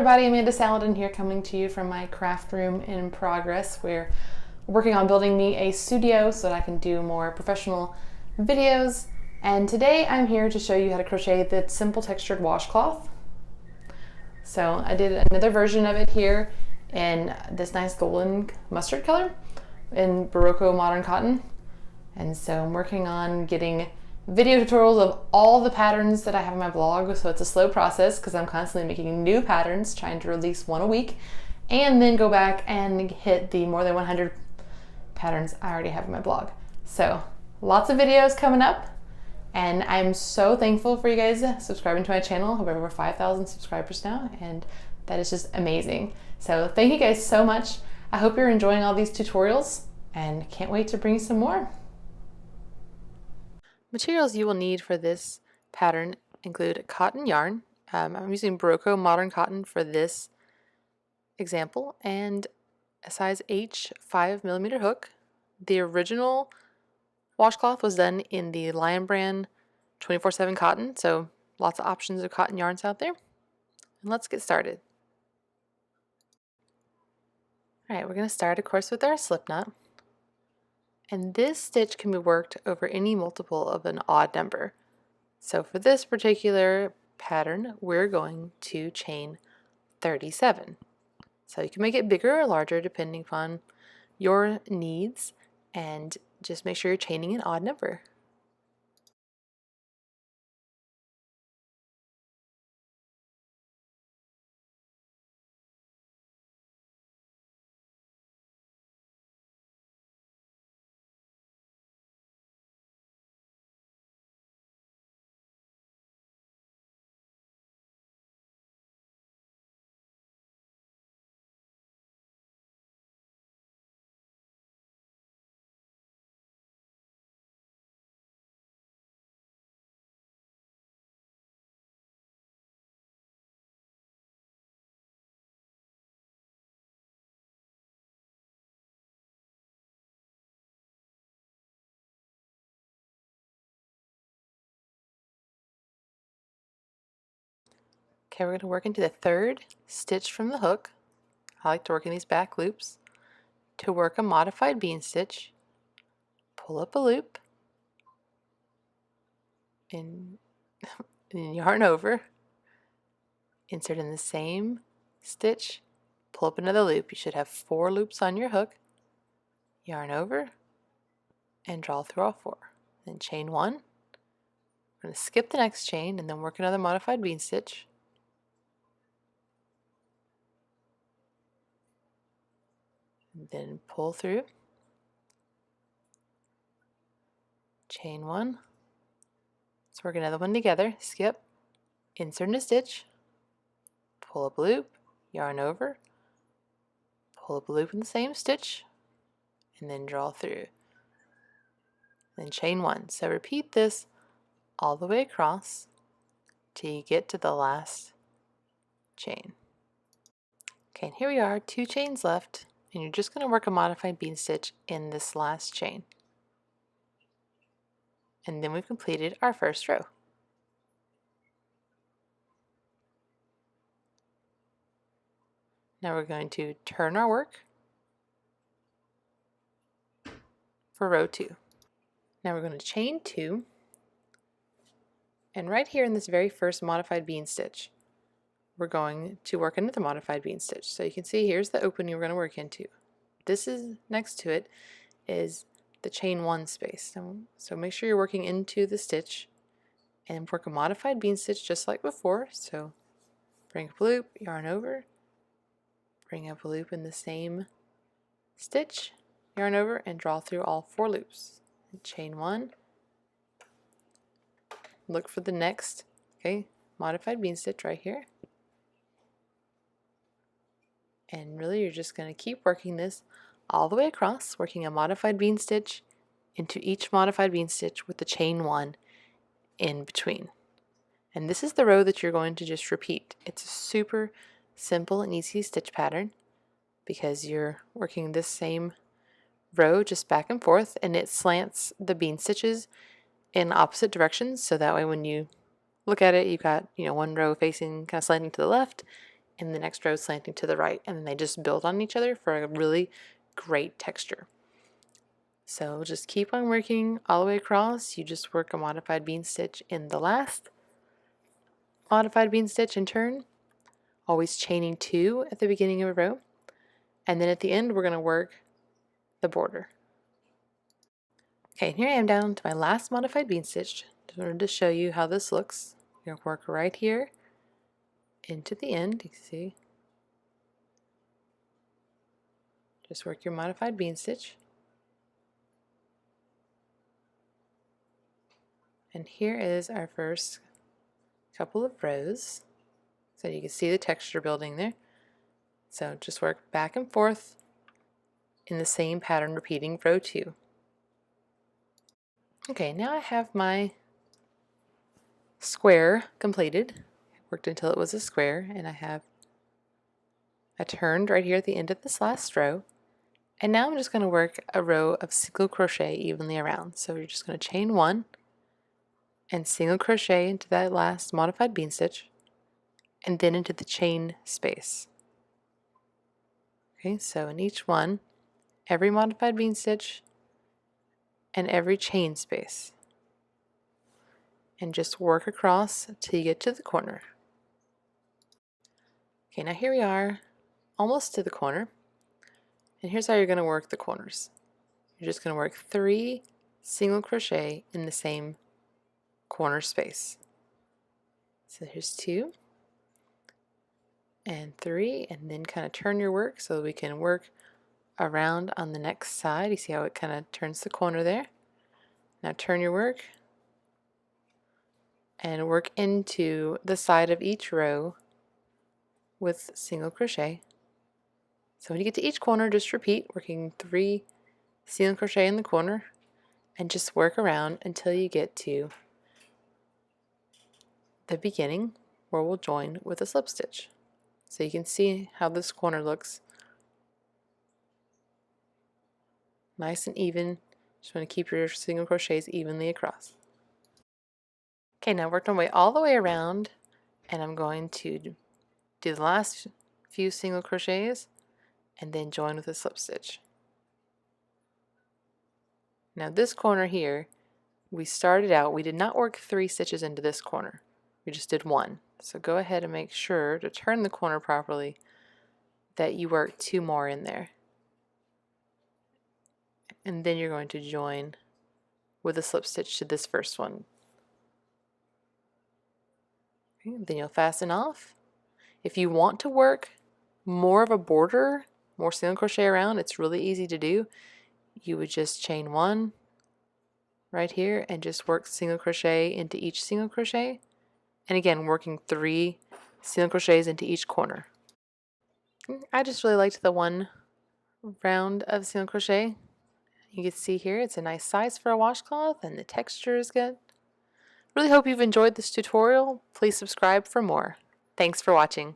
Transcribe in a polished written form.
everybody, Amanda Saladin here, coming to you from my craft room in progress. We're working on building me a studio so that I can do more professional videos. And today I'm here to show you how to crochet the simple textured washcloth. So I did another version of it here in this nice golden mustard color in Barocco modern cotton. And so I'm working on getting video tutorials of all the patterns that I have on my blog, so it's a slow process because I'm constantly making new patterns, trying to release one a week, and then go back and hit the more than 100 patterns I already have on my blog. So lots of videos coming up, and I'm so thankful for you guys subscribing to my channel. I have over 5,000 subscribers now, and that is just amazing. So thank you guys so much. I hope you're enjoying all these tutorials, and can't wait to bring you some more. Materials you will need for this pattern include cotton yarn. I'm using Barocco modern cotton for this example, and a size H 5mm hook. The original washcloth was done in the Lion brand 24/7 cotton, so lots of options of cotton yarns out there. And let's get started. Alright, we're going to start, of course, with our slip knot. And this stitch can be worked over any multiple of an odd number. So for this particular pattern, we're going to chain 37. So you can make it bigger or larger depending upon your needs, and just make sure you're chaining an odd number. Okay, we're going to work into the third stitch from the hook. I like to work in these back loops. To work a modified bean stitch, pull up a loop and yarn over, insert in the same stitch, pull up another loop. You should have 4 loops on your hook, yarn over, and draw through all 4. Then chain 1. We're going to skip the next chain and then work another modified bean stitch. And then pull through, chain 1. Let's work another one together. Skip, insert in a stitch, pull up a loop, yarn over, pull up a loop in the same stitch, and then draw through. Then chain 1. So repeat this all the way across till you get to the last chain. Okay, and here we are, 2 chains left, and you're just going to work a modified bean stitch in this last chain. And then we've completed our first row. Now we're going to turn our work for row 2. Now we're going to chain 2, and right here in this very first modified bean stitch, we're going to work another modified bean stitch. So you can see here's the opening we're going to work into. This is next to it is the chain 1 space. So make sure you're working into the stitch and work a modified bean stitch just like before. So bring up a loop, yarn over, bring up a loop in the same stitch, yarn over, and draw through all 4 loops. And chain 1, look for the next modified bean stitch right here. And really you're just going to keep working this all the way across, working a modified bean stitch into each modified bean stitch with the chain 1 in between. And this is the row that you're going to just repeat. It's a super simple and easy stitch pattern because you're working this same row just back and forth, and it slants the bean stitches in opposite directions, so that way when you look at it, you've got one row facing kind of slanting to the left and the next row slanting to the right, and then they just build on each other for a really great texture. So just keep on working all the way across. You just work a modified bean stitch in the last modified bean stitch and turn, always chaining 2 at the beginning of a row, and then at the end we're going to work the border. Okay, and here I am down to my last modified bean stitch. Just wanted to show you how this looks. You're going to work right here into the end. You can see. Just work your modified bean stitch. And here is our first couple of rows. So you can see the texture building there. So just work back and forth in the same pattern, repeating row 2. Okay, now I have my square completed. Worked until it was a square, and I turned right here at the end of this last row. And now I'm just going to work a row of single crochet evenly around. So you're just going to chain 1 and single crochet into that last modified bean stitch, and then into the chain space. Okay, so in each one, every modified bean stitch and every chain space. And just work across till you get to the corner. Okay, now here we are, almost to the corner. And here's how you're going to work the corners. You're just going to work 3 single crochet in the same corner space. So here's 2 and 3, and then kind of turn your work so we can work around on the next side. You see how it kind of turns the corner there? Now turn your work and work into the side of each row with single crochet. So when you get to each corner, just repeat, working 3 single crochet in the corner, and just work around until you get to the beginning where we'll join with a slip stitch. So you can see how this corner looks nice and even. Just want to keep your single crochets evenly across. Okay, now worked my way all the way around, and I'm going to do the last few single crochets and then join with a slip stitch. Now this corner here, we started out, we did not work 3 stitches into this corner. We just did 1. So go ahead and make sure to turn the corner properly that you work 2 more in there. And then you're going to join with a slip stitch to this first one. Okay, then you'll fasten off. If you want to work more of a border, more single crochet around, it's really easy to do. You would just chain 1 right here and just work single crochet into each single crochet. And again, working 3 single crochets into each corner. I just really liked the 1 round of single crochet. You can see here it's a nice size for a washcloth and the texture is good. Really hope you've enjoyed this tutorial. Please subscribe for more. Thanks for watching.